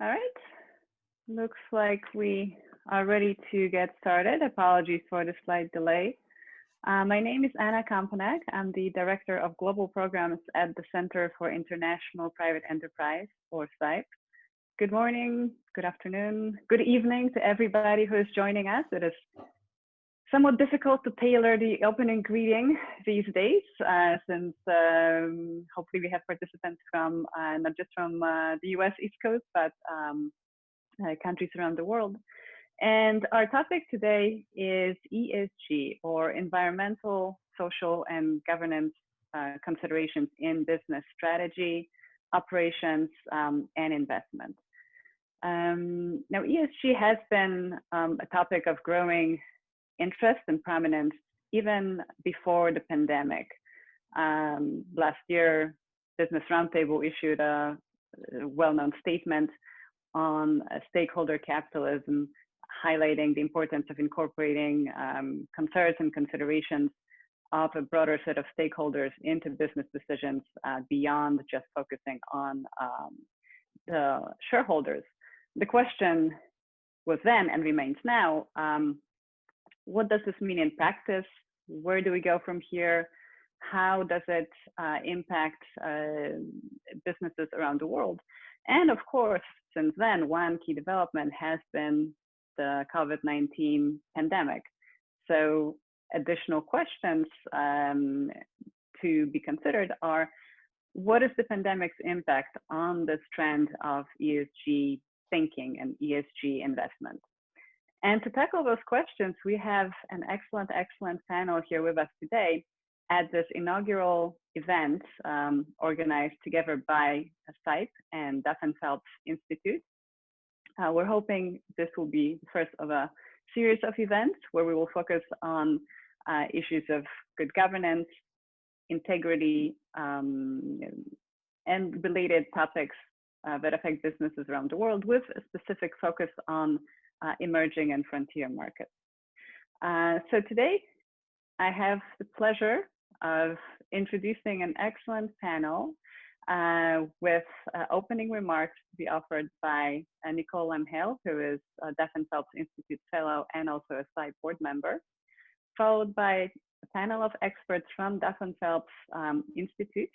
All right, looks like we are ready to get started. Apologies for the slight delay. My name is Anna Kompanek. I'm the Director of Global Programs at the Center for International Private Enterprise, or CIPE. Good morning, good afternoon, good evening to everybody who is joining us. It is somewhat difficult to tailor the opening greeting these days, since hopefully we have participants from not just from the US East Coast, but countries around the world. And our topic today is ESG, or environmental, social, and governance considerations in business strategy, operations, and investment. Now, ESG has been a topic of growing interest and prominence even before the pandemic. Last year, Business Roundtable issued a well-known statement on stakeholder capitalism, highlighting the importance of incorporating concerns and considerations of a broader set of stakeholders into business decisions beyond just focusing on the shareholders. The question was then and remains now, what does this mean in practice? Where do we go from here? How does it impact businesses around the world? And of course, since then, one key development has been the COVID-19 pandemic. So additional questions to be considered are, what is the pandemic's impact on this trend of ESG thinking and ESG investment? And to tackle those questions, we have an excellent panel here with us today at this inaugural event organized together by CIPE and Duff Phelps Institute. We're hoping this will be the first of a series of events where we will focus on issues of good governance, integrity, and related topics that affect businesses around the world, with a specific focus on emerging and frontier markets. So today, I have the pleasure of introducing an excellent panel with opening remarks to be offered by Nicole Lamb-Hale, who is a Duff Phelps Institute Fellow and also a CIPE board member, followed by a panel of experts from Duff Phelps Institute.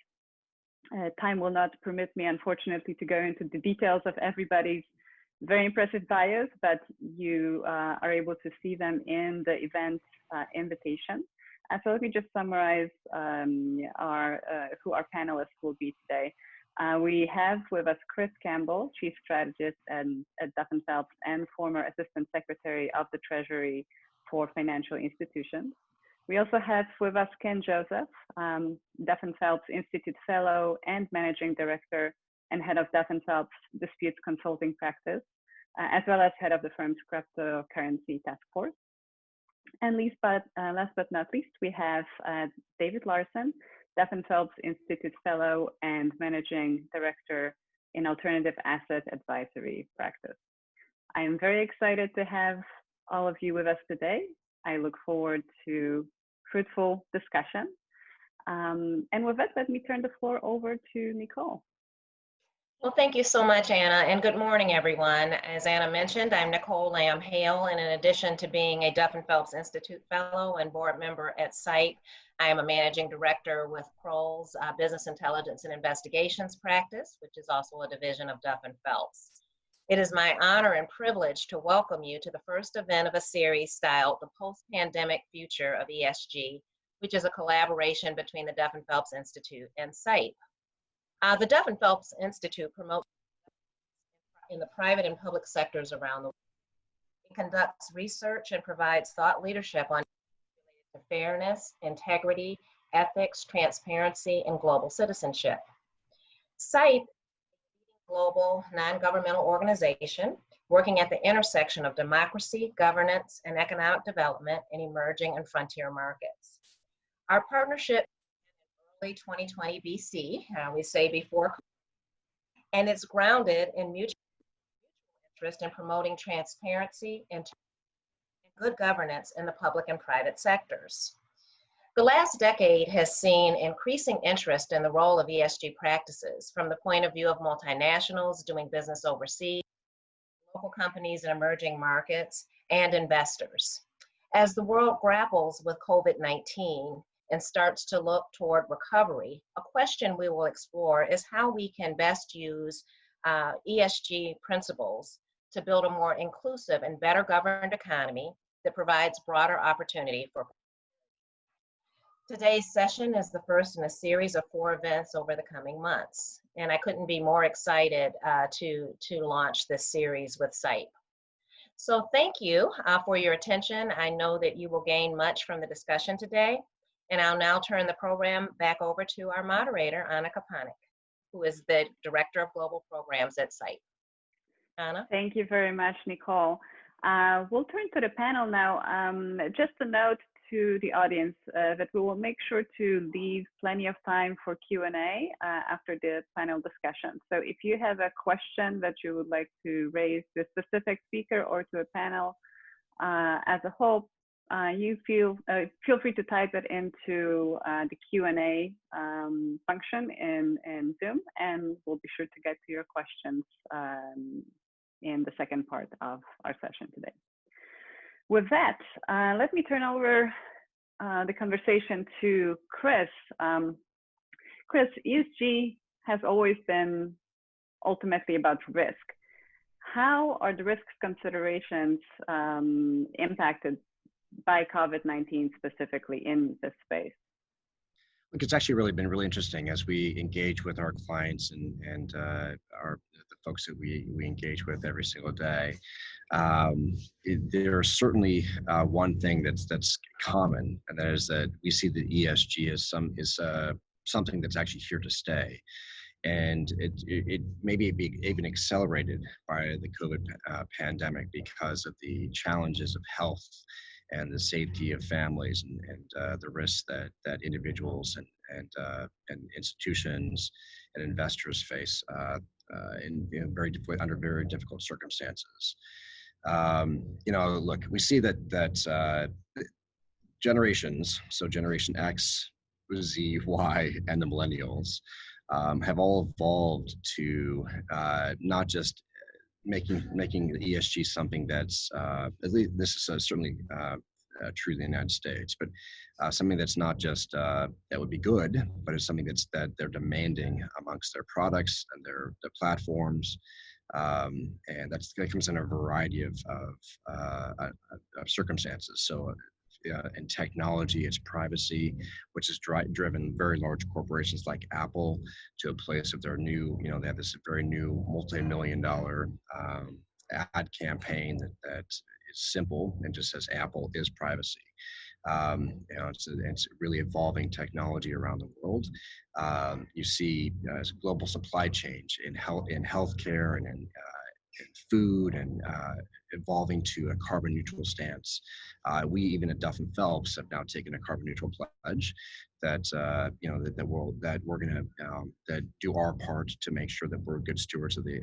Time will not permit me, unfortunately, to go into the details of everybody's very impressive bios, but you are able to see them in the event invitation. So let me just summarize who our panelists will be today. We have with us Chris Campbell, Chief Strategist at Duff Phelps and former Assistant Secretary of the Treasury for Financial Institutions. We also have with us Ken Joseph, Duff Phelps Institute Fellow and Managing Director and Head of Duff Phelps Disputes Consulting Practice, as well as Head of the firm's Cryptocurrency Task Force. And last but not least, we have David Larsen, Duff Phelps Institute Fellow and Managing Director in Alternative Asset Advisory Practice. I am very excited to have all of you with us today. I look forward to fruitful discussion. And with that, let me turn the floor over to Nicole. Well, thank you so much, Anna, and good morning, everyone. As Anna mentioned, I'm Nicole Lamb-Hale, and in addition to being a Duff Phelps Institute Fellow and board member at CIPE, I am a Managing Director with Kroll's Business Intelligence and Investigations Practice, which is also a division of Duff Phelps. It is my honor and privilege to welcome you to the first event of a series styled The Post-Pandemic Future of ESG, which is a collaboration between the Duff Phelps Institute and CIPE. The Duff Phelps Institute promotes in the private and public sectors around the world. It conducts research and provides thought leadership on fairness, integrity, ethics, transparency, and global citizenship. CIPE is a global non-governmental organization working at the intersection of democracy, governance, and economic development in emerging and frontier markets. Our partnership 2020 BC, we say before, and it's grounded in mutual interest in promoting transparency and good governance in the public and private sectors. The last decade has seen increasing interest in the role of ESG practices from the point of view of multinationals doing business overseas, local companies in emerging markets, and investors. As the world grapples with COVID-19 and starts to look toward recovery, a question we will explore is how we can best use ESG principles to build a more inclusive and better governed economy that provides broader opportunity for. Today's session is the first in a series of 4 events over the coming months, and I couldn't be more excited to launch this series with CIPE. So thank you for your attention. I know that you will gain much from the discussion today, and I'll now turn the program back over to our moderator, Anna Kompanek, who is the Director of Global Programs at CIPE. Anna? Thank you very much, Nicole. We'll turn to the panel now. Just a note to the audience that we will make sure to leave plenty of time for Q&A after the panel discussion. So if you have a question that you would like to raise to a specific speaker or to a panel as a whole, you feel free to type it into the Q&A function in Zoom, and we'll be sure to get to your questions in the second part of our session today. With that, let me turn over the conversation to Chris. Chris, ESG has always been ultimately about risk. How are the risk considerations impacted by COVID-19 specifically in this space? Look, it's actually really been really interesting as we engage with our clients and the folks that we engage with every single day. There's certainly one thing that's common, and that is that we see that ESG is something that's actually here to stay. And it maybe be even accelerated by the COVID pandemic because of the challenges of health and the safety of families and the risks that individuals and institutions and investors face under very difficult circumstances. Look, we see that generations, so Generation X, Z, Y, and the millennials, have all evolved to not just making the ESG something that's, at least this is certainly true in the United States, but something that's not just that would be good, but it's something that they're demanding amongst their products and their platforms, and that comes in a variety of circumstances. So in technology, it's privacy, which has driven very large corporations like Apple to a place of their new, they have this very new multi-million-dollar ad campaign that is simple and just says Apple is privacy. It's really evolving technology around the world. You see global supply change in healthcare and in food and evolving to a carbon neutral stance. We even at Duff Phelps have now taken a carbon neutral pledge that we're going to do our part to make sure that we're good stewards of the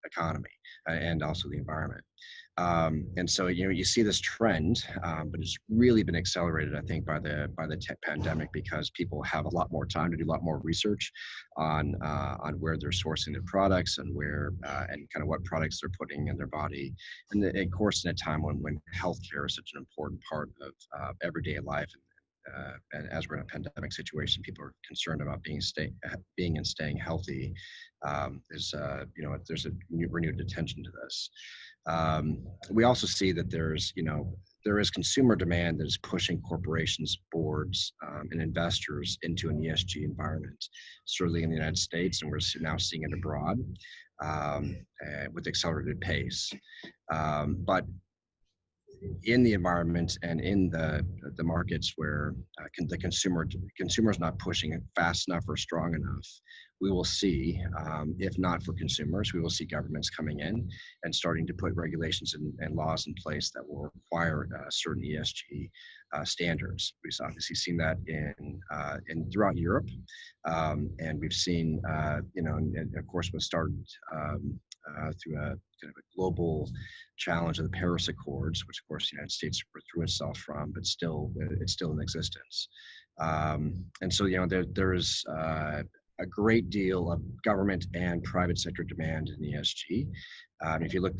economy and also the environment. And so you see this trend, but it's really been accelerated, I think, by the pandemic, because people have a lot more time to do a lot more research on where they're sourcing their products and where and kind of what products they're putting in their body. And of course, in a time when healthcare is such an important part of everyday life, and as we're in a pandemic situation, people are concerned about being and staying healthy. There's a renewed attention to this. We also see that there is consumer demand that is pushing corporations, boards, and investors into an ESG environment, certainly in the United States, and we're now seeing it abroad with accelerated pace. But in the environment and in the markets where the consumer is not pushing it fast enough or strong enough, we will see, if not for consumers, we will see governments coming in and starting to put regulations and laws in place that will require certain ESG standards. We've obviously seen that in throughout Europe, and we've seen, and of course, was started through a kind of a global challenge of the Paris Accords, which of course the United States withdrew itself from, but still it's still in existence. And so there is a great deal of government and private sector demand in ESG. If you look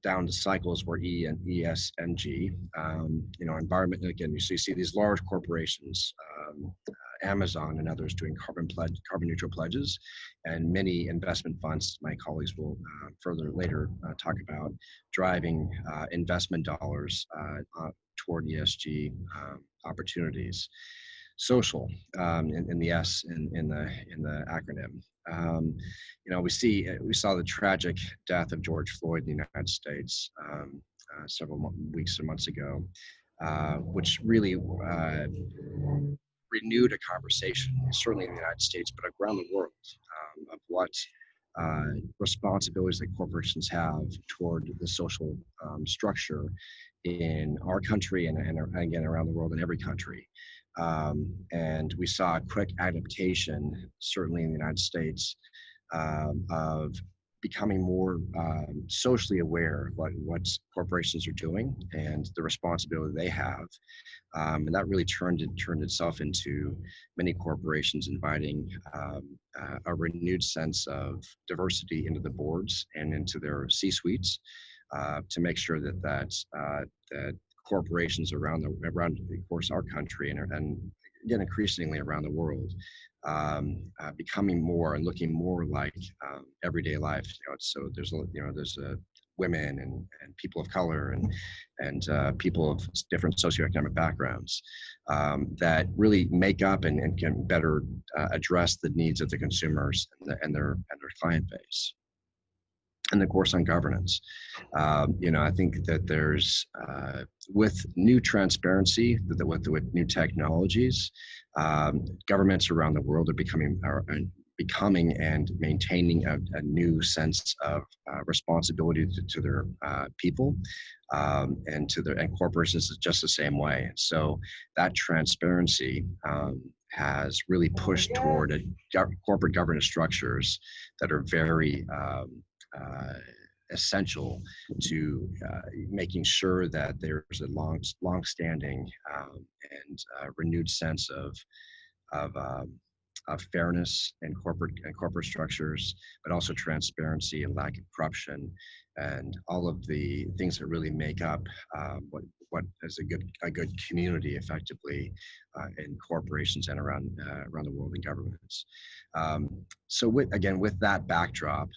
down to cycles where E and ES and G. Environment, again, you see these large corporations, Amazon and others doing carbon neutral pledges, and many investment funds, my colleagues will further later talk about, driving investment dollars toward ESG opportunities. Social, in the S in the acronym. We saw the tragic death of George Floyd in the United States several weeks or months ago, which really renewed a conversation, certainly in the United States, but around the world, of what responsibilities that corporations have toward the social structure in our country and again around the world in every country. And we saw a quick adaptation, certainly in the United States, of becoming more socially aware of what corporations are doing and the responsibility they have. And that really turned itself into many corporations inviting a renewed sense of diversity into the boards and into their C-suites to make sure that corporations around of course our country and again increasingly around the world becoming more and looking more like everyday life. So there's women and people of color and people of different socioeconomic backgrounds that really make up and can better address the needs of the consumers and their client base. And of course on governance, I think that there's with new transparency, with new technologies, governments around the world are becoming and maintaining a new sense of responsibility to their people and corporations is just the same way. And so that transparency has really pushed toward corporate governance structures that are very essential to making sure that there's a long-standing and renewed sense of fairness in corporate structures, but also transparency and lack of corruption, and all of the things that really make up what is a good community effectively in corporations and around the world in governments. So with that backdrop,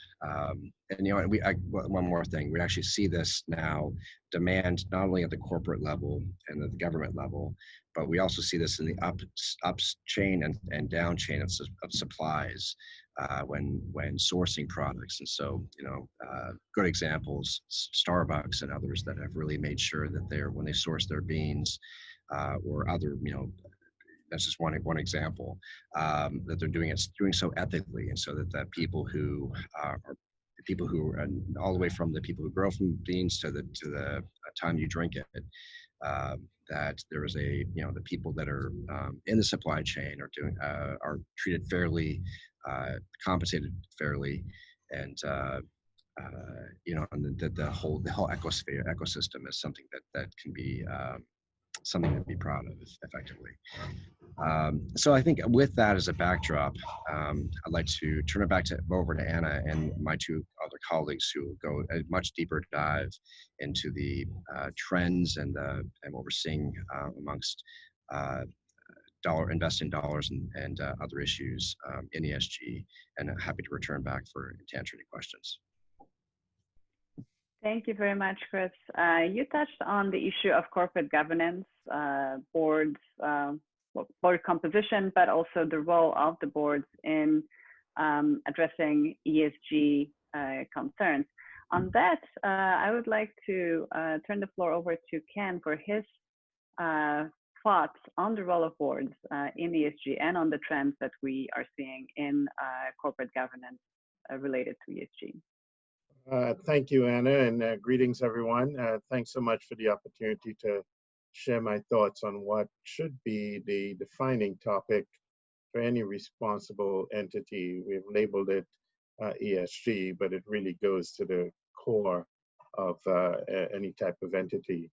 one more thing, we actually see this now demand not only at the corporate level and at the government level, but we also see this in the up chain and down chain of supplies when sourcing products. And so, good examples, Starbucks and others that have really made sure that when they source their beans or other, that's just one example, that they're doing so ethically, and so that the people who are all the way from the people who grow from beans to the time you drink it, that there is the people that are in the supply chain are treated fairly, compensated fairly, and that the whole ecosystem is something that can be something to be proud of effectively. So I think with that as a backdrop, I'd like to turn it over to Anna and my two other colleagues who will go a much deeper dive into the trends and what we're seeing amongst investing dollars and other issues in ESG, and I'm happy to return back to answer any questions. Thank you very much, Chris. You touched on the issue of corporate governance, boards, board composition, but also the role of the boards in addressing ESG concerns. On that, I would like to turn the floor over to Ken for his thoughts on the role of boards in ESG and on the trends that we are seeing in corporate governance related to ESG. Thank you, Anna, and greetings, everyone. Thanks so much for the opportunity to share my thoughts on what should be the defining topic for any responsible entity. We've labeled it ESG, but it really goes to the core of any type of entity.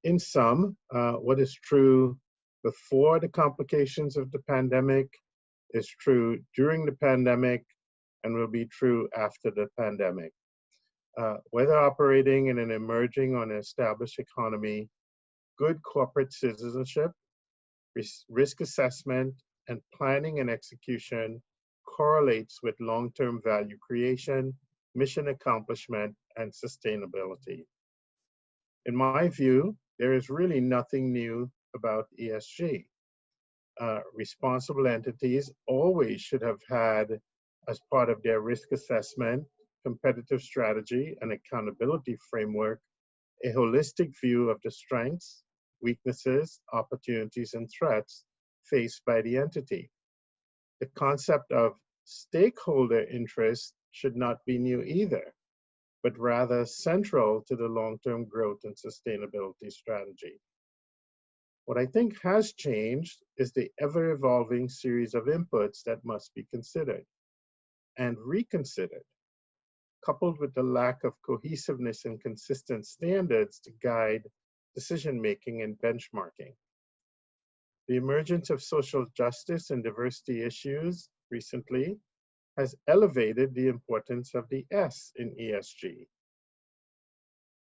In sum, what is true before the complications of the pandemic is true during the pandemic and will be true after the pandemic. whether operating in an emerging or an established economy, good corporate citizenship, risk assessment, and planning and execution correlates with long-term value creation, mission accomplishment, and sustainability. In my view, there is really nothing new about ESG. Responsible entities always should have had, as part of their risk assessment, competitive strategy, and accountability framework, a holistic view of the strengths, weaknesses, opportunities, and threats faced by the entity. The concept of stakeholder interest should not be new either, but rather central to the long-term growth and sustainability strategy. What I think has changed is the ever-evolving series of inputs that must be considered and reconsidered, coupled with the lack of cohesiveness and consistent standards to guide decision-making and benchmarking. The emergence of social justice and diversity issues recently has elevated the importance of the S in ESG.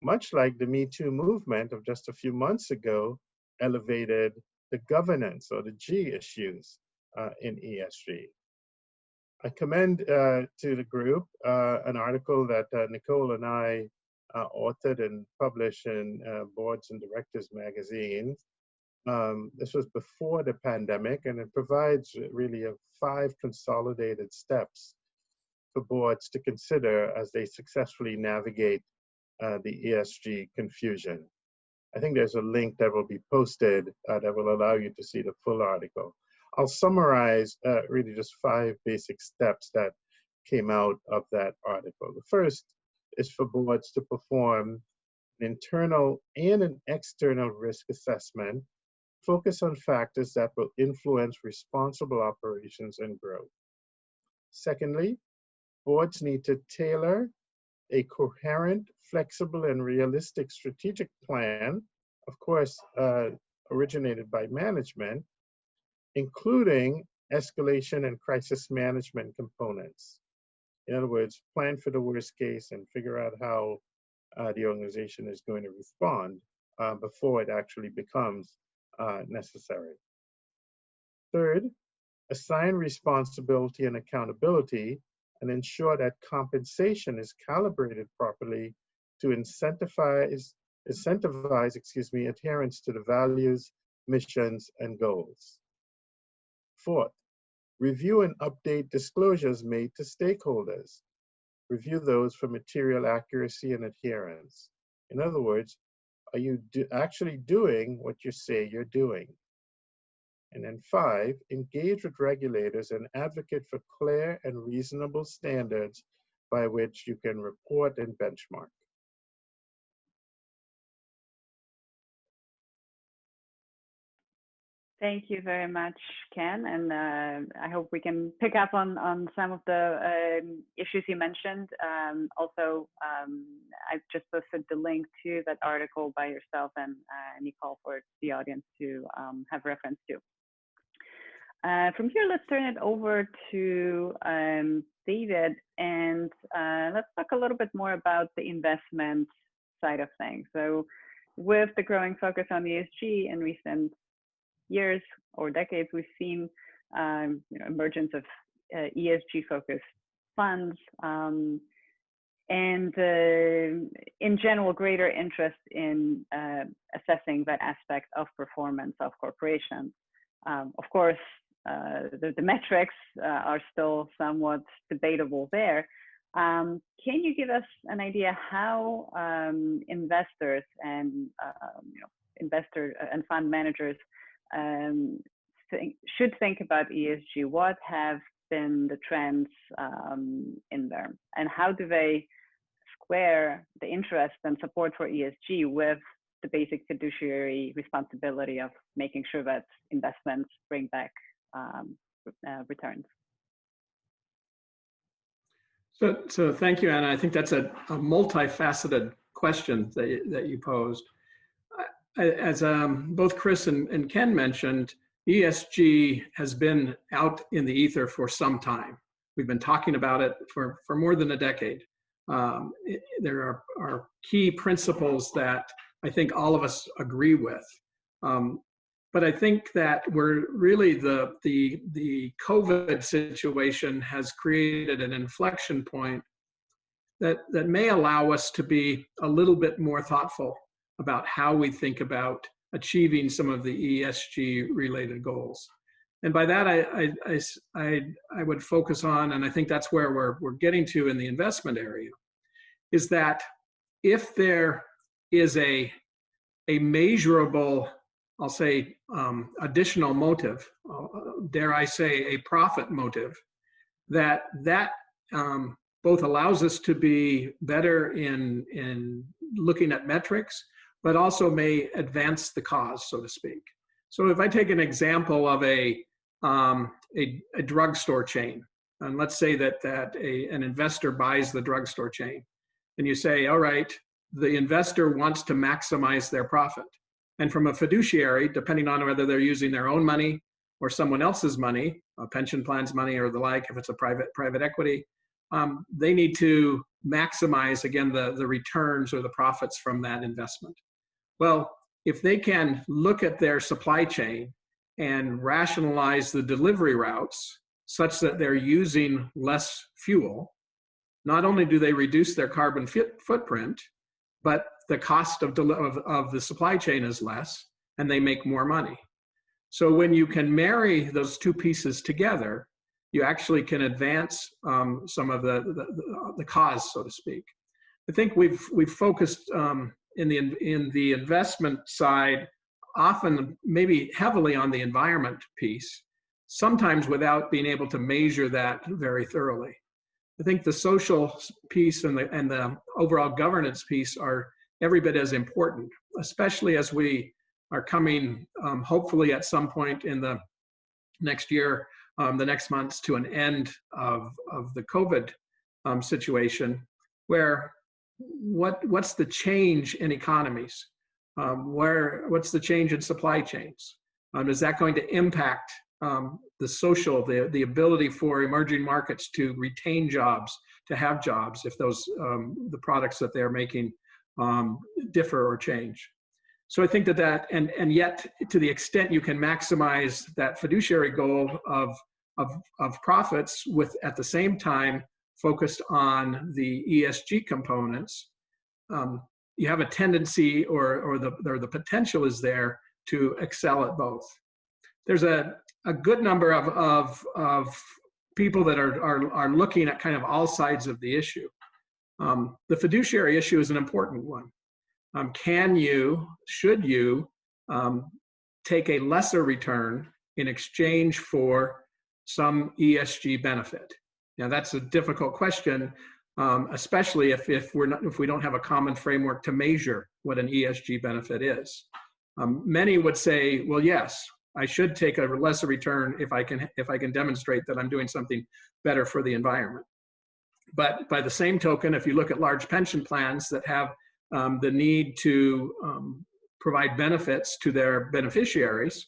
Much like the Me Too movement of just a few months ago elevated the governance or the G issues in ESG. I commend to the group an article that Nicole and I authored and published in Boards and Directors magazine. This was before the pandemic, and it provides really 5 consolidated steps for boards to consider as they successfully navigate the ESG confusion. I think there's a link that will be posted that will allow you to see the full article. I'll summarize really just 5 basic steps that came out of that article. The first is for boards to perform an internal and an external risk assessment, focus on factors that will influence responsible operations and growth. Secondly, boards need to tailor a coherent, flexible, and realistic strategic plan, of course, originated by management, including escalation and crisis management components. In other words, plan for the worst case and figure out how the organization is going to respond before it actually becomes necessary. Third, assign responsibility and accountability and ensure that compensation is calibrated properly to incentivize adherence to the values, missions, and goals. Fourth, review and update disclosures made to stakeholders. Review those for material accuracy and adherence. In other words, are you actually doing what you say you're doing? And then 5, engage with regulators and advocate for clear and reasonable standards by which you can report and benchmark. Thank you very much, Ken, and I hope we can pick up on some of the issues you mentioned. Also, I've just posted the link to that article by yourself and Nicole for the audience to have reference to. From here, let's turn it over to David, and let's talk a little bit more about the investment side of things. So with the growing focus on ESG in recent years or decades, we've seen emergence of ESG-focused funds and in general, greater interest in assessing that aspect of performance of corporations. Of course, the metrics are still somewhat debatable there. Can you give us an idea how investors and investor and fund managers should think about ESG? What have been the trends in there, and how do they square the interest and support for ESG with the basic fiduciary responsibility of making sure that investments bring back returns? So thank you, Anna. I think that's a multifaceted question that you posed. As both Chris and Ken mentioned, ESG has been out in the ether for some time. We've been talking about it for more than a decade. There are key principles that I think all of us agree with. But I think that we're really the COVID situation has created an inflection point that may allow us to be a little bit more thoughtful about how we think about achieving some of the ESG related goals. And by that, I would focus on, and I think that's where we're getting to in the investment area, is that if there is a measurable, I'll say, additional motive, dare I say, a profit motive, that both allows us to be better in looking at metrics, but also may advance the cause, so to speak. So if I take an example of a drugstore chain, and let's say that an investor buys the drugstore chain, and you say, all right, the investor wants to maximize their profit. And from a fiduciary, depending on whether they're using their own money or someone else's money, a pension plan's money or the like, if it's a private equity, they need to maximize, again, the returns or the profits from that investment. Well, if they can look at their supply chain and rationalize the delivery routes such that they're using less fuel, not only do they reduce their carbon footprint, but the cost of the supply chain is less, and they make more money. So when you can marry those two pieces together, you actually can advance some of the cause, so to speak. I think we've focused in the investment side, often maybe heavily on the environment piece, sometimes without being able to measure that very thoroughly. I think the social piece and the overall governance piece are every bit as important, especially as we are coming, hopefully at some point in the next year, the next months, to an end of the COVID situation, where what's the change in economies? What's the change in supply chains? Is that going to impact the social, the ability for emerging markets to retain jobs, to have jobs, if those the products that they're making differ or change? So I think that and yet to the extent you can maximize that fiduciary goal of profits with at the same time focused on the ESG components, you have a tendency or the potential is there to excel at both. There's a good number of people that are looking at kind of all sides of the issue. The fiduciary issue is an important one. Should you take a lesser return in exchange for some ESG benefit? Now that's a difficult question, especially if we don't have a common framework to measure what an ESG benefit is. Many would say, well, yes, I should take a lesser return if I can demonstrate that I'm doing something better for the environment. But by the same token, if you look at large pension plans that have the need to provide benefits to their beneficiaries,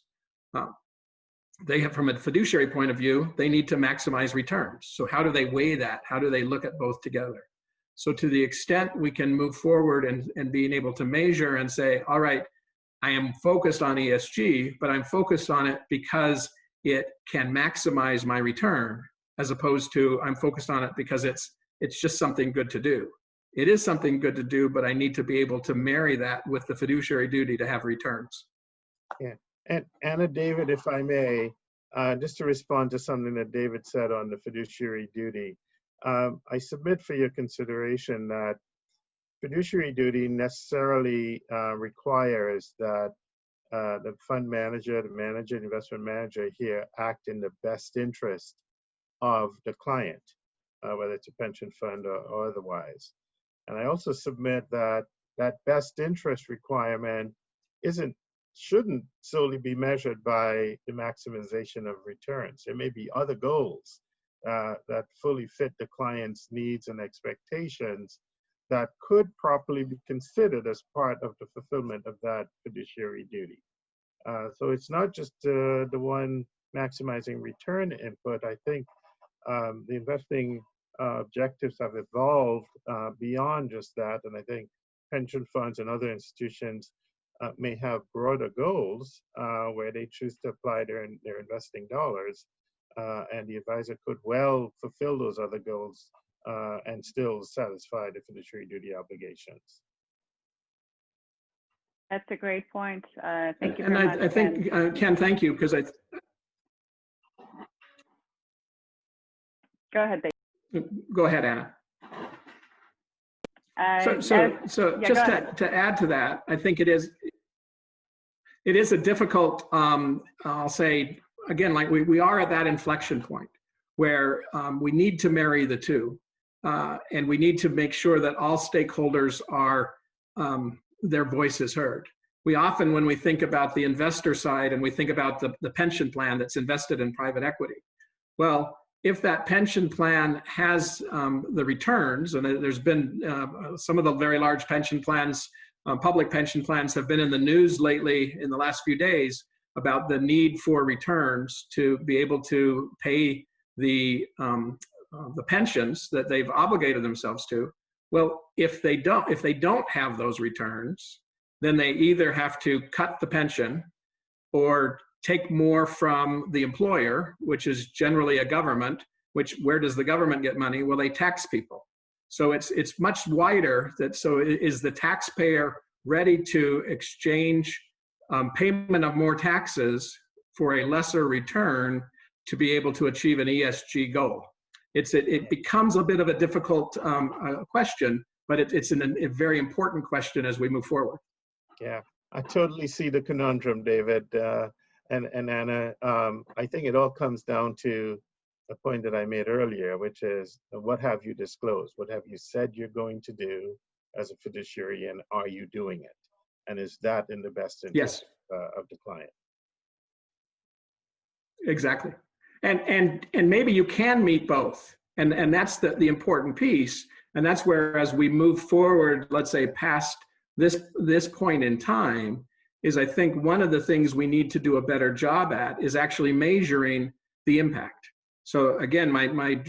they have, from a fiduciary point of view, they need to maximize returns. So how do they weigh that? How do they look at both together? So to the extent we can move forward and being able to measure and say, all right, I am focused on ESG, but I'm focused on it because it can maximize my return, as opposed to I'm focused on it because it's just something good to do. It is something good to do, but I need to be able to marry that with the fiduciary duty to have returns. Yeah, and Anna, David, if I may, just to respond to something that David said on the fiduciary duty, I submit for your consideration that fiduciary duty necessarily requires that the fund manager, the investment manager here act in the best interest of the client, whether it's a pension fund or otherwise. And I also submit that that best interest requirement shouldn't solely be measured by the maximization of returns. There may be other goals that fully fit the client's needs and expectations that could properly be considered as part of the fulfillment of that fiduciary duty. So it's not just the one maximizing return input. I think the investing objectives have evolved beyond just that. And I think pension funds and other institutions may have broader goals where they choose to apply their investing dollars. And the advisor could well fulfill those other goals and still satisfy the fiduciary duty obligations. That's a great point. Thank you and very much. I think, Ken, thank you, because Go ahead, Dave. Go ahead, Anna. So Yeah, just to add to that, I think it is a difficult, I'll say, again, like we are at that inflection point where we need to marry the two. And we need to make sure that all stakeholders are, their voice is heard. We often, when we think about the investor side and we think about the pension plan that's invested in private equity, well, if that pension plan has the returns, and there's been some of the very large pension plans, public pension plans have been in the news lately in the last few days about the need for returns to be able to pay the pensions that they've obligated themselves to. Well, if they don't have those returns, then they either have to cut the pension or take more from the employer, which is generally a government, where does the government get money? Well, they tax people. So it's much wider. So is the taxpayer ready to exchange payment of more taxes for a lesser return to be able to achieve an ESG goal? It becomes a bit of a difficult question, but it's a very important question as we move forward. Yeah, I totally see the conundrum, David and Anna. I think it all comes down to a point that I made earlier, which is what have you disclosed? What have you said you're going to do as a fiduciary, and are you doing it? And is that in the best interest of the client? Exactly. And maybe you can meet both. And that's the important piece. And that's where, as we move forward, let's say past this point in time, is I think one of the things we need to do a better job at is actually measuring the impact. So again, my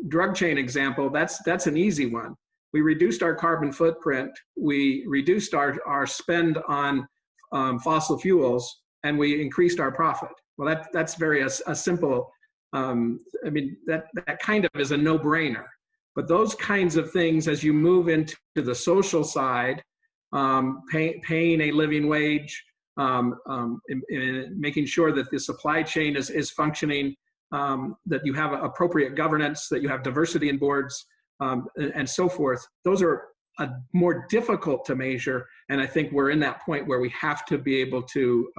drug chain example, that's an easy one. We reduced our carbon footprint, we reduced our spend on fossil fuels, and we increased our profit. Well, that's very a simple, I mean, that kind of is a no-brainer. But those kinds of things, as you move into the social side, paying a living wage, making sure that the supply chain is functioning, that you have appropriate governance, that you have diversity in boards, and so forth. Those are more difficult to measure, and I think we're in that point where we have to be able to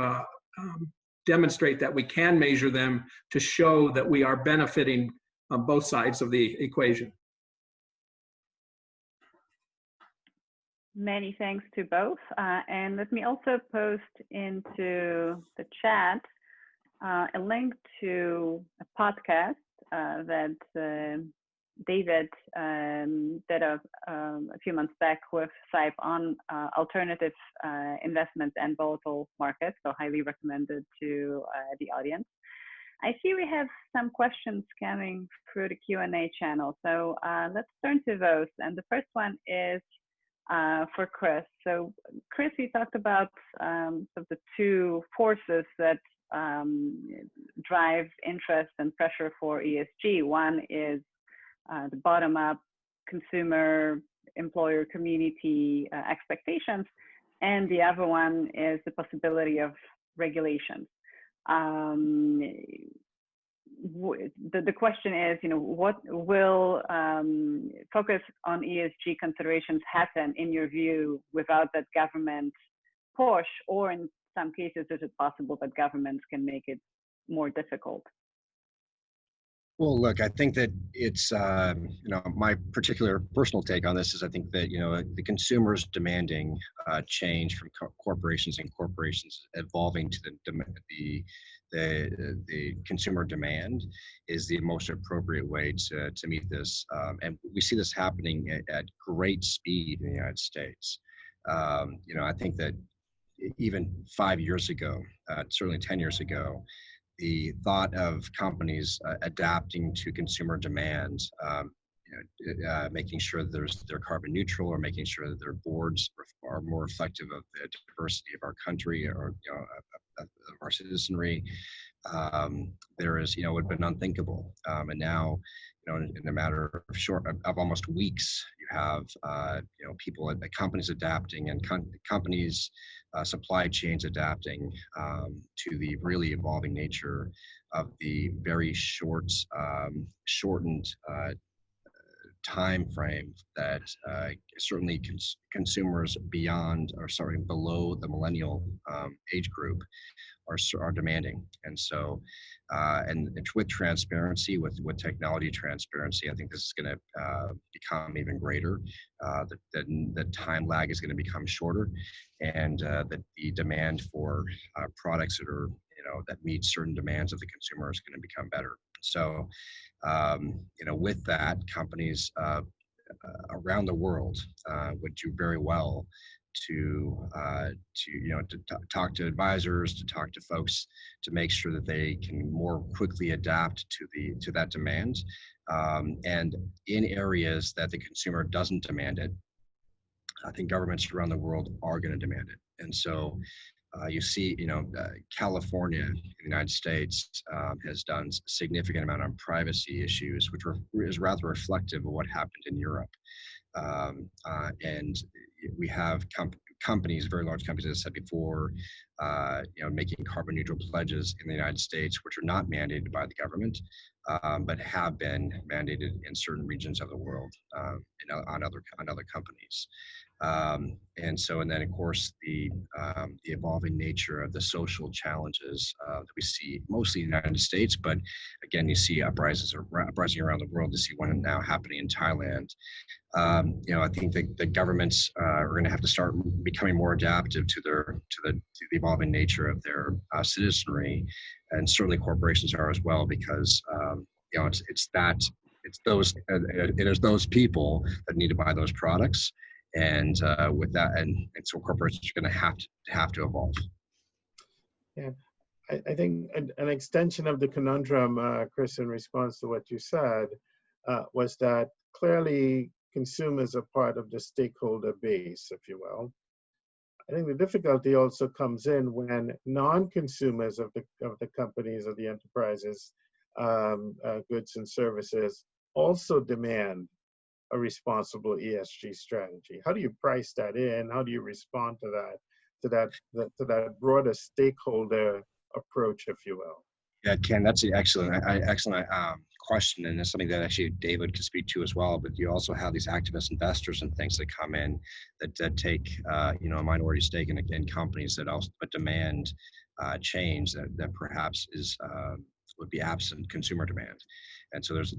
demonstrate that we can measure them to show that we are benefiting on both sides of the equation. Many thanks to both. And let me also post into the chat a link to a podcast that David did a few months back with CIPE on alternative investments and volatile markets, so highly recommended to the audience. I see we have some questions coming through the Q&A channel, so let's turn to those. And the first one is for Chris. So Chris, you talked about the two forces that drive interest and pressure for ESG. One is the bottom-up consumer, employer, community expectations, and the other one is the possibility of regulations. The question is, what will focus on ESG considerations happen in your view without that government push, or in some cases, is it possible that governments can make it more difficult? Well, look, I think that it's, my particular personal take on this is I think that, the consumers demanding change from corporations and corporations evolving to the consumer demand is the most appropriate way to meet this. And we see this happening at great speed in the United States. I think that even 5 years ago, certainly 10 years ago, the thought of companies adapting to consumer demands, making sure that they're carbon neutral, or making sure that their boards are more reflective of the diversity of our country, or of our citizenry. There is, it would have been unthinkable, and now, in a matter of almost weeks, you have people at companies adapting, and companies supply chains adapting to the really evolving nature of the very shortened time frame that certainly consumers below the millennial age group are demanding. And so, and with transparency, with technology transparency, I think this is going to become even greater. The time lag is going to become shorter, and that the demand for products that are that meet certain demands of the consumer is going to become better. So, with that, companies around the world would do very well to talk to advisors, to talk to folks, to make sure that they can more quickly adapt to that demand, and in areas that the consumer doesn't demand it, I think governments around the world are going to demand it. And so you see, California in the United States has done a significant amount on privacy issues, which is rather reflective of what happened in Europe. And we have companies, very large companies, as I said before, making carbon neutral pledges in the United States, which are not mandated by the government, but have been mandated in certain regions of the world on other companies. And then, of course, the evolving nature of the social challenges that we see mostly in the United States, but again, you see uprising around the world. You see one now happening in Thailand. I think the governments are going to have to start becoming more adaptive to the evolving nature of their citizenry, and certainly corporations are as well, because it is those people that need to buy those products. And with that, and so corporations are going to have to evolve. Yeah, I think an extension of the conundrum, Chris, in response to what you said, was that clearly consumers are part of the stakeholder base, if you will. I think the difficulty also comes in when non-consumers of the companies or the enterprises, goods and services, also demand a responsible ESG strategy. How do you price that in? How do you respond to that broader stakeholder approach, if you will? Yeah, Ken, that's an excellent question, and it's something that actually David could speak to as well. But you also have these activist investors and things that come in that take a minority stake in companies that also demand change that perhaps would be absent consumer demand. And so there's a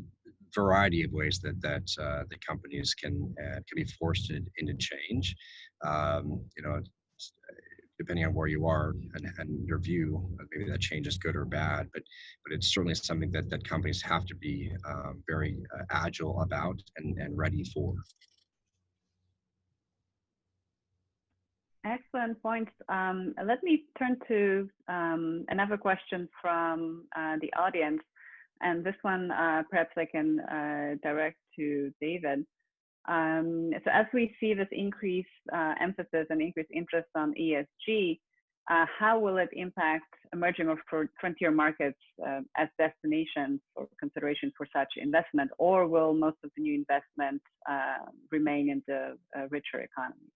variety of ways that the companies can be forced into change. Depending on where you are and your view, maybe that change is good or bad, but it's certainly something that companies have to be very agile about and ready for. Excellent points. Let me turn to another question from the audience, and this one perhaps I can direct to David. So as we see this increased emphasis and increased interest on ESG, how will it impact emerging or frontier markets as destinations or consideration for such investment, or will most of the new investment remain in the richer economy?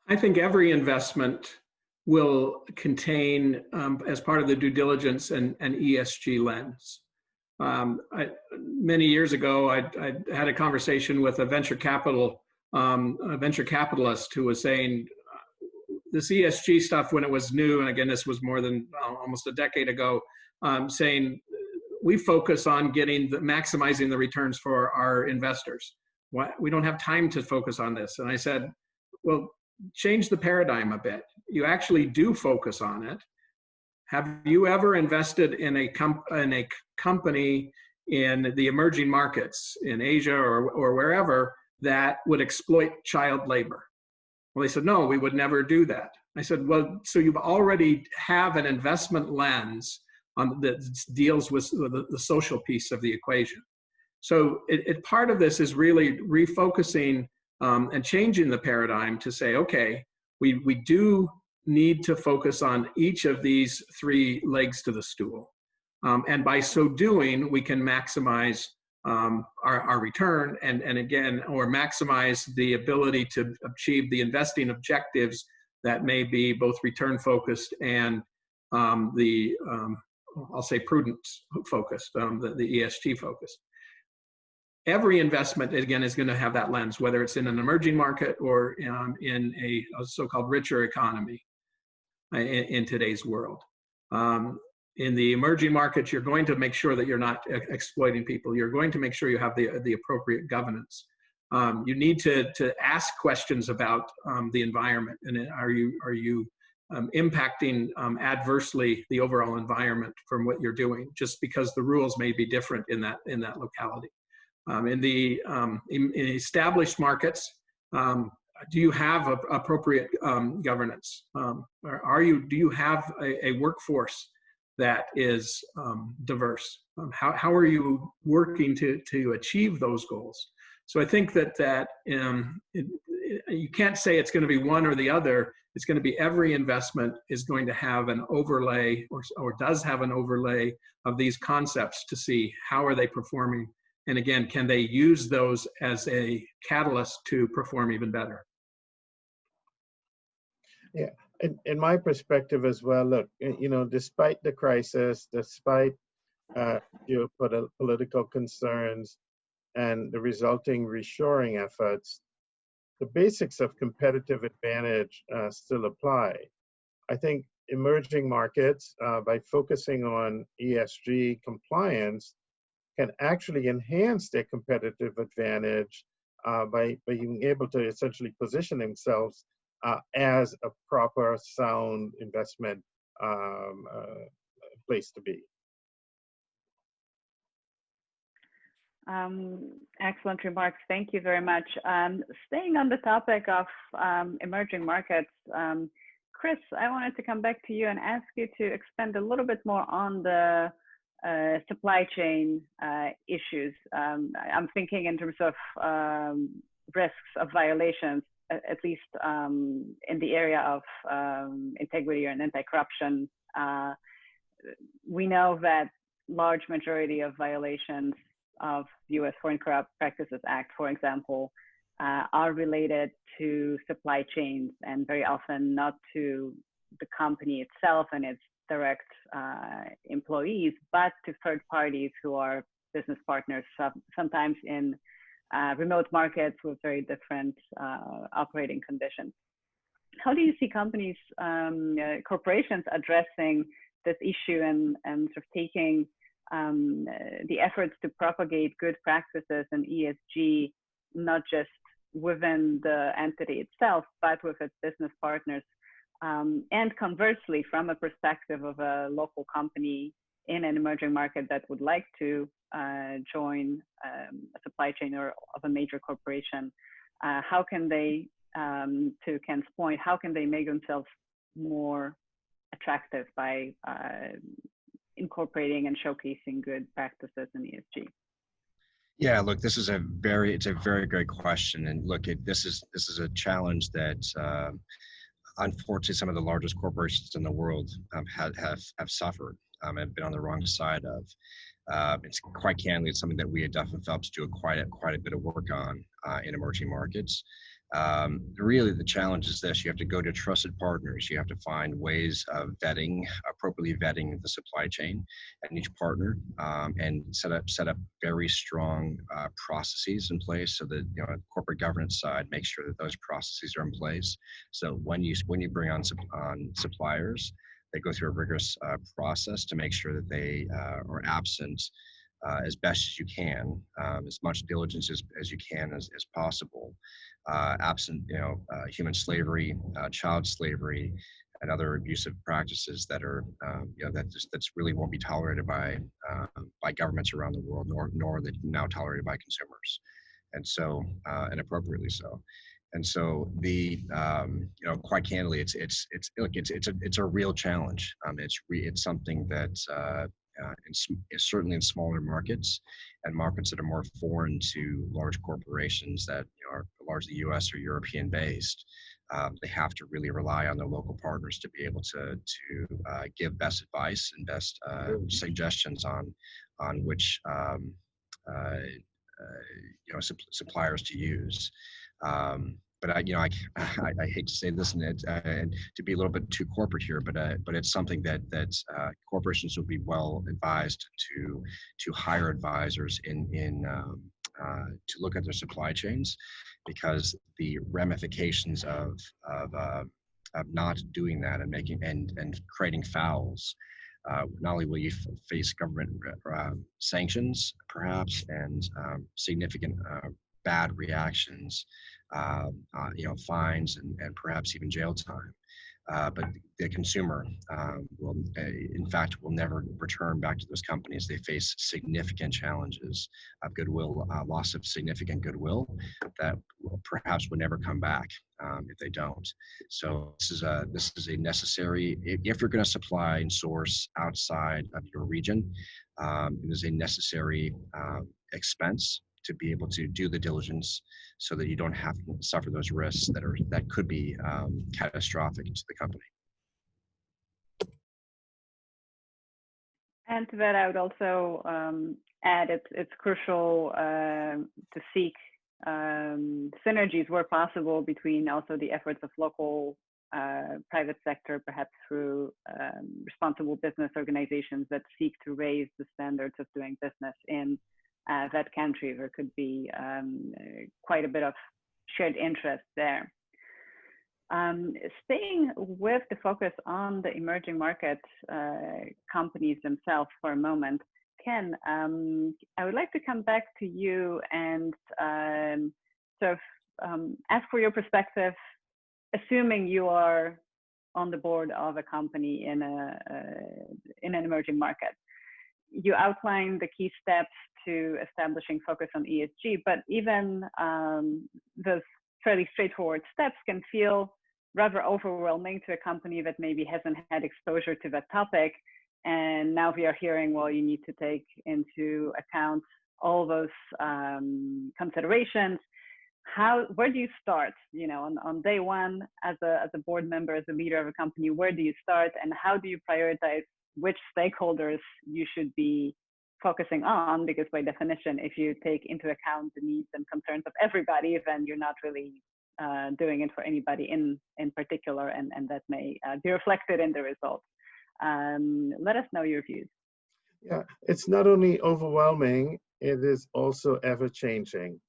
I think every investment will contain, as part of the due diligence, an ESG lens. Many years ago, I had a conversation with a venture capitalist who was saying this ESG stuff when it was new, and again, this was more than almost a decade ago, saying we focus on maximizing the returns for our investors. We don't have time to focus on this. And I said, well, change the paradigm a bit. You actually do focus on it. Have you ever invested in a company in the emerging markets in Asia or wherever that would exploit child labor? Well, they said, no, we would never do that. I said, well, so you already have an investment lens that deals with the social piece of the equation. So part of this is really refocusing and changing the paradigm to say, okay, we do need to focus on each of these three legs to the stool. And by so doing, we can maximize our return and again, or maximize the ability to achieve the investing objectives that may be both return focused and I'll say prudence focused, the ESG focused. Every investment, again, is going to have that lens, whether it's in an emerging market or in a so-called richer economy in today's world. In the emerging markets, you're going to make sure that you're not exploiting people. You're going to make sure you have the appropriate governance. You need to ask questions about the environment, and are you impacting adversely the overall environment from what you're doing, just because the rules may be different in that locality. In the in established markets, do you have appropriate governance? Do you have a workforce that is diverse? How are you working to achieve those goals? So I think that you can't say it's going to be one or the other. It's going to be every investment is going to have an overlay or does have an overlay of these concepts to see how are they performing. And again, can they use those as a catalyst to perform even better? Yeah, in my perspective as well, look, despite the crisis, despite geopolitical concerns and the resulting reshoring efforts, the basics of competitive advantage still apply. I think emerging markets, by focusing on ESG compliance, can actually enhance their competitive advantage by being able to essentially position themselves as a proper, sound investment place to be. Excellent remarks. Thank you very much. Staying on the topic of emerging markets, Chris, I wanted to come back to you and ask you to expand a little bit more on the supply chain issues. I'm thinking in terms of risks of violations, at least in the area of integrity and anti-corruption. We know that large majority of violations of the U.S. Foreign Corrupt Practices Act, for example, are related to supply chains and very often not to the company itself and its direct employees, but to third parties who are business partners, sometimes in remote markets with very different operating conditions. How do you see companies, corporations addressing this issue and sort of taking the efforts to propagate good practices and ESG, not just within the entity itself, but with its business partners? And conversely, from a perspective of a local company in an emerging market that would like to join a supply chain or of a major corporation, how can they, to Ken's point, how can they make themselves more attractive by incorporating and showcasing good practices in ESG? Yeah, look, it's a very great question, and look, this is a challenge that unfortunately some of the largest corporations in the world have suffered and been on the wrong side of. It's quite candidly, it's something that we at Duff Phelps do quite a bit of work on in emerging markets. Really, the challenge is this: you have to go to trusted partners. You have to find ways of appropriately vetting the supply chain and each partner, and set up very strong processes in place so that corporate governance side makes sure that those processes are in place. So when you bring on suppliers, they go through a rigorous process to make sure that they are absent as best as you can, as much diligence as you can as possible, absent human slavery, child slavery, and other abusive practices that are that's really won't be tolerated by governments around the world, nor that now tolerated by consumers, and so inappropriately so. And so quite candidly, it's a real challenge. It's something that certainly in smaller markets and markets that are more foreign to large corporations that are largely U.S. or European based. They have to really rely on their local partners to be able to give best advice and best suggestions on which suppliers to use. But I hate to say this and to be a little bit too corporate here, but it's something that corporations will be well advised to hire advisors to look at their supply chains, because the ramifications of not doing that and and creating fouls. Not only will you face government sanctions, perhaps, and significant bad reactions, fines and perhaps even jail time. But the consumer will never return back to those companies. They face significant challenges of goodwill, loss of significant goodwill that perhaps will never come back if they don't. So this is a necessary, if you're going to supply and source outside of your region, it is a necessary expense to be able to do the diligence so that you don't have to suffer those risks that could be catastrophic to the company. And to that, I would also add it's crucial to seek synergies where possible between also the efforts of local private sector, perhaps through responsible business organizations that seek to raise the standards of doing business in that country. There could be quite a bit of shared interest there. Staying with the focus on the emerging market companies themselves for a moment, Ken, I would like to come back to you and sort of ask for your perspective, assuming you are on the board of a company in an emerging market. You outlined the key steps to establishing focus on ESG, but even those fairly straightforward steps can feel rather overwhelming to a company that maybe hasn't had exposure to that topic. And now we are hearing, well, you need to take into account all those considerations. Where do you start? You know, on day one, as a board member, as a leader of a company, where do you start, and how do you prioritize which stakeholders you should be focusing on? Because by definition, if you take into account the needs and concerns of everybody, then you're not really doing it for anybody in particular, and that may be reflected in the results. Let us know your views. Yeah, it's not only overwhelming, it is also ever-changing,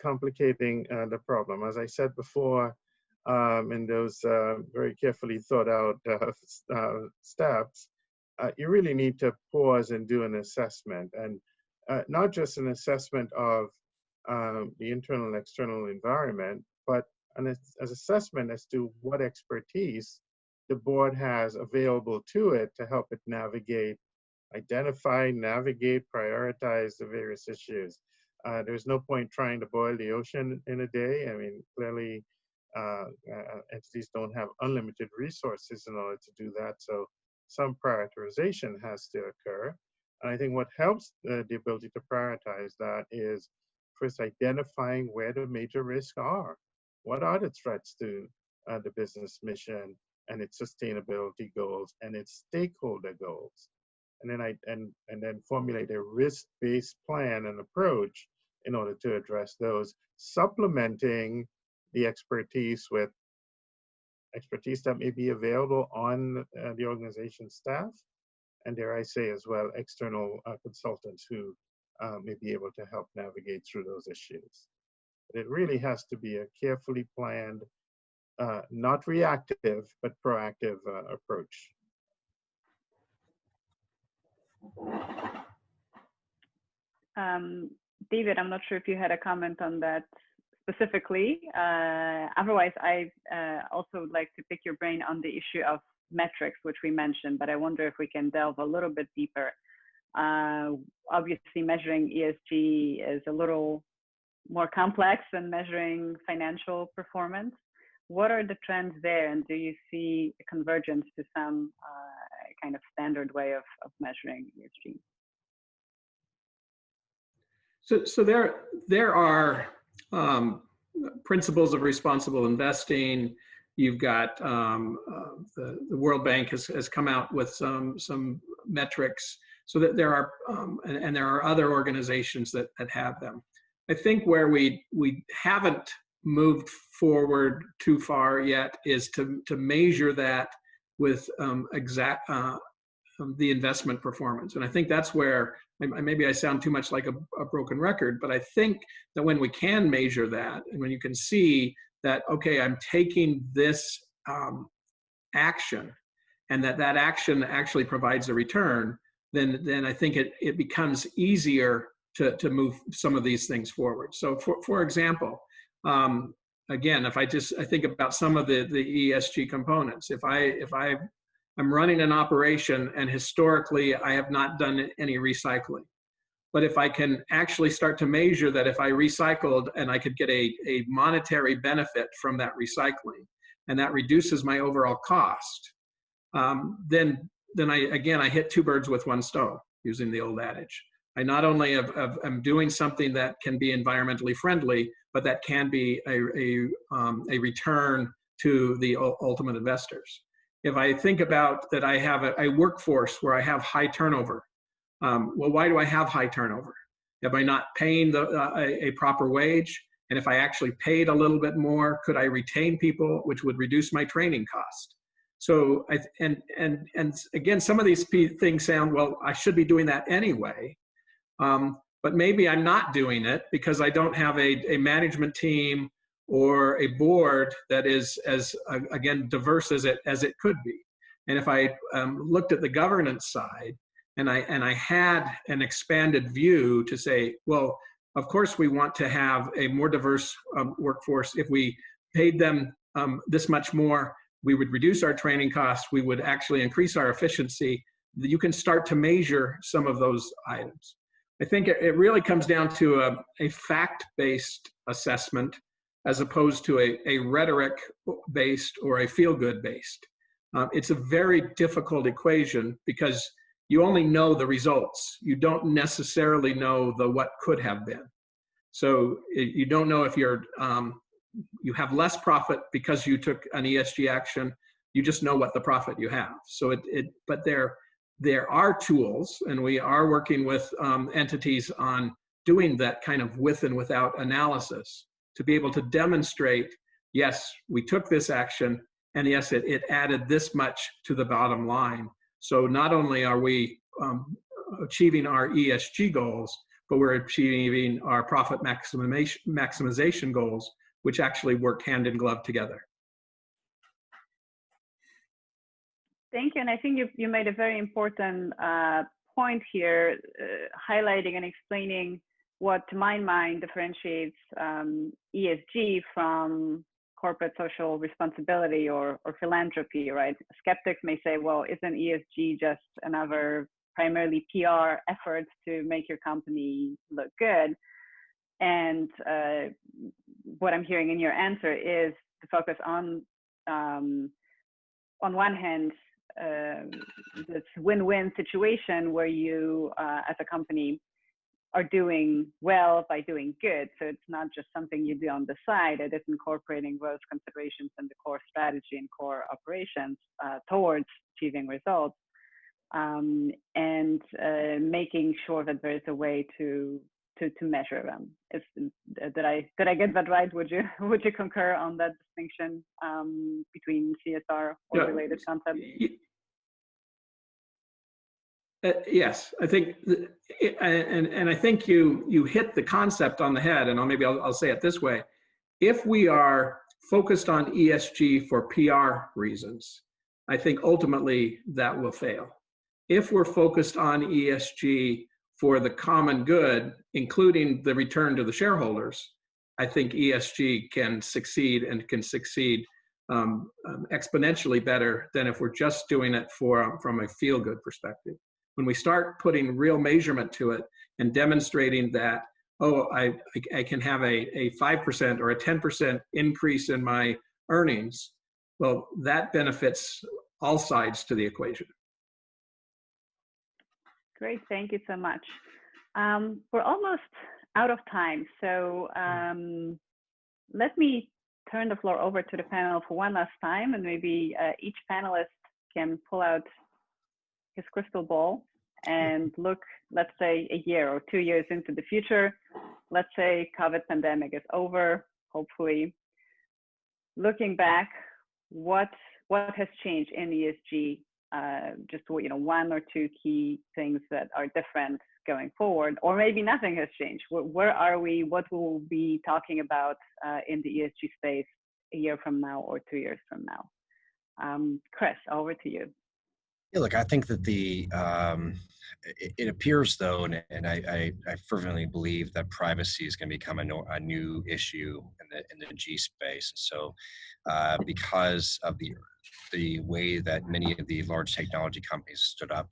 complicating the problem. As I said before, in those very carefully thought out steps, you really need to pause and do an assessment, and not just an assessment of the internal and external environment, but an assessment as to what expertise the board has available to it to help it navigate, identify, navigate, prioritize the various issues. There's no point trying to boil the ocean in a day. I mean, clearly, entities don't have unlimited resources in order to do that. So some prioritization has to occur. And I think what helps the ability to prioritize that is first identifying where the major risks are. What are the threats to the business mission and its sustainability goals and its stakeholder goals? And then formulate a risk-based plan and approach in order to address those, supplementing the expertise with expertise that may be available on the organization staff, and dare I say as well, external consultants who may be able to help navigate through those issues. But it really has to be a carefully planned, not reactive, but proactive approach. David, I'm not sure if you had a comment on that specifically. Otherwise, I also would like to pick your brain on the issue of metrics, which we mentioned, but I wonder if we can delve a little bit deeper. Obviously, measuring ESG is a little more complex than measuring financial performance. What are the trends there, and do you see a convergence to some kind of standard way of measuring ESG. So there are principles of responsible investing. You've got the World Bank has come out with some metrics, so that there are and there are other organizations that have them. I think where we haven't moved forward too far yet is to measure that with the investment performance. And I think that's where maybe I sound too much like a broken record, but I think that when we can measure that, and when you can see that, okay, I'm taking this action, and that action actually provides a return, then I think it becomes easier to move some of these things forward. So for example, again, if I think about some of the ESG components, if I'm running an operation and historically I have not done any recycling, but if I can actually start to measure that if I recycled and I could get a monetary benefit from that recycling, and that reduces my overall cost, then I hit two birds with one stone, using the old adage. I not only am doing something that can be environmentally friendly, but that can be a return to the ultimate investors. If I think about that I have a workforce where I have high turnover, well, why do I have high turnover? Am I not paying a proper wage? And if I actually paid a little bit more, could I retain people, which would reduce my training cost? So, and again, some of these things sound, well, I should be doing that anyway. But maybe I'm not doing it because I don't have a management team or a board that is as again diverse as it could be. And if I looked at the governance side and I had an expanded view to say, well, of course we want to have a more diverse workforce. If we paid them this much more, we would reduce our training costs. We would actually increase our efficiency. You can start to measure some of those items. I think it really comes down to a fact-based assessment as opposed to a rhetoric-based or a feel-good-based. It's a very difficult equation because you only know the results. You don't necessarily know the what could have been. So you don't know if you have less profit because you took an ESG action. You just know what the profit you have. So but there are tools, and we are working with entities on doing that kind of with and without analysis to be able to demonstrate, yes, we took this action, and yes, it added this much to the bottom line. So not only are we achieving our ESG goals, but we're achieving our profit maximization goals, which actually work hand in glove together. Thank you. And I think you made a very important point here, highlighting and explaining what, to my mind, differentiates ESG from corporate social responsibility or philanthropy, right? Skeptics may say, well, isn't ESG just another primarily PR effort to make your company look good? And what I'm hearing in your answer is the focus on one hand, this win-win situation where you, as a company, are doing well by doing good. So it's not just something you do on the side. It is incorporating those considerations in the core strategy and core operations towards achieving results, and making sure that there is a way to measure them. Did I get that right? Would you concur on that distinction between CSR or related concepts? Yes, I think, and I think you hit the concept on the head, and maybe I'll say it this way. If we are focused on ESG for PR reasons, I think ultimately that will fail. If we're focused on ESG for the common good, including the return to the shareholders, I think ESG can succeed, and can succeed exponentially better than if we're just doing it from a feel-good perspective. When we start putting real measurement to it and demonstrating that, oh, I can have a 5% or a 10% increase in my earnings, well, that benefits all sides to the equation. Great, thank you so much. We're almost out of time, so let me turn the floor over to the panel for one last time, and maybe each panelist can pull out his crystal ball and look, let's say, a year or 2 years into the future. Let's say COVID pandemic is over, hopefully. Looking back, what has changed in ESG? Just one or two key things that are different going forward, or maybe nothing has changed. Where are we? What will we be talking about in the ESG space a year from now or 2 years from now? Chris, over to you. Yeah, look, I think that it appears though, and I fervently believe that privacy is going to become a new issue in the G space. So, because of the way that many of the large technology companies stood up,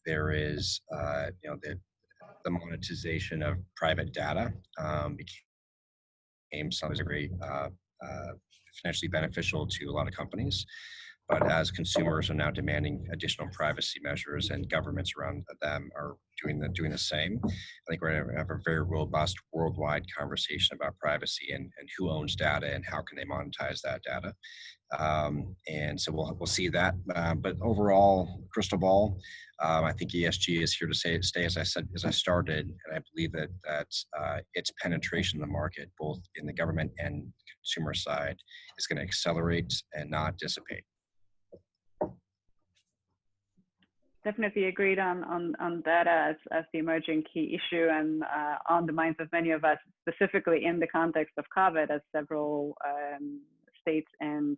there is the monetization of private data became something very financially beneficial to a lot of companies. But as consumers are now demanding additional privacy measures and governments around them are doing the same, I think we're going to have a very robust worldwide conversation about privacy and who owns data and how can they monetize that data. And so we'll see that. But overall, crystal ball, I think ESG is here to stay, as I said, as I started, and I believe that its penetration in the market, both in the government and consumer side, is going to accelerate and not dissipate. Definitely agreed on data as the emerging key issue and on the minds of many of us, specifically in the context of COVID, as several states and,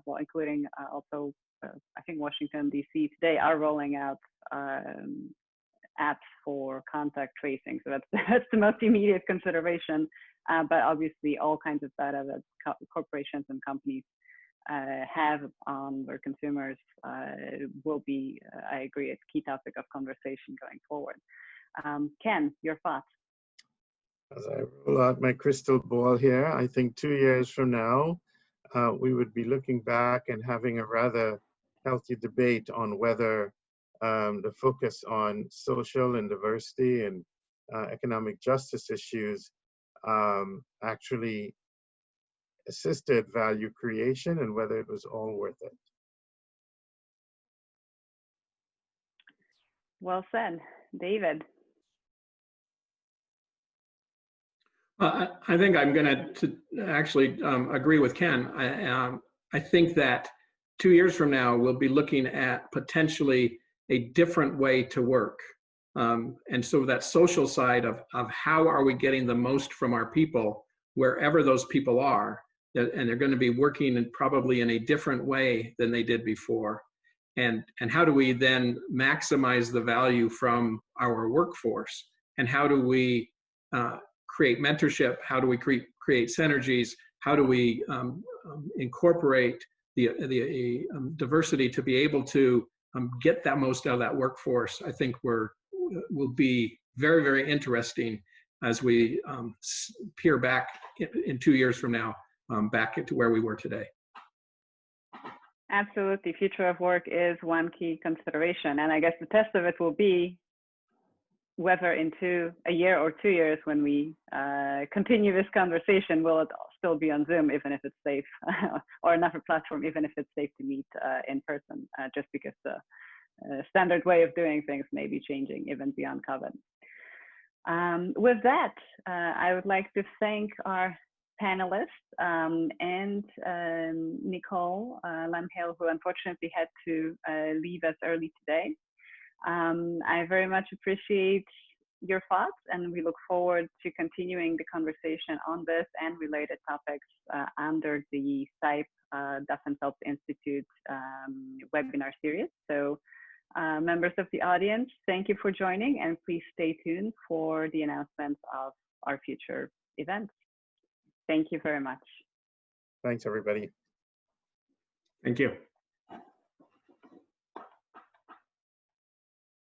well, including also, I think Washington, D.C. today are rolling out apps for contact tracing. So that's the most immediate consideration. But obviously all kinds of data that corporations and companies have on their consumers will be, I agree, a key topic of conversation going forward. Ken, your thoughts? As I roll out my crystal ball here, I think 2 years from now, we would be looking back and having a rather healthy debate on whether the focus on social and diversity and economic justice issues actually assisted value creation and whether it was all worth it. Well said. David? I think I'm going to actually agree with Ken. I think that 2 years from now, we'll be looking at potentially a different way to work. And so that social side of how are we getting the most from our people, wherever those people are, and they're going to be working probably in a different way than they did before. And how do we then maximize the value from our workforce? And how do we create mentorship? How do we create synergies? How do we incorporate the diversity to be able to get that most out of that workforce? I think will be very, very interesting as we peer back in 2 years from now, back into where we were today. Absolutely. Future of work is one key consideration. And I guess the test of it will be whether into a year or 2 years when we continue this conversation, will it still be on Zoom, even if it's safe, or another platform, even if it's safe to meet in person, just because the standard way of doing things may be changing even beyond COVID. With that, I would like to thank our panelists and Nicole Lamb-Hale, who unfortunately had to leave us early today. I very much appreciate your thoughts, and we look forward to continuing the conversation on this and related topics under the CIPE Duff Phelps Institute webinar series. So members of the audience, thank you for joining, and please stay tuned for the announcements of our future events. Thank you very much. Thanks, everybody. Thank you.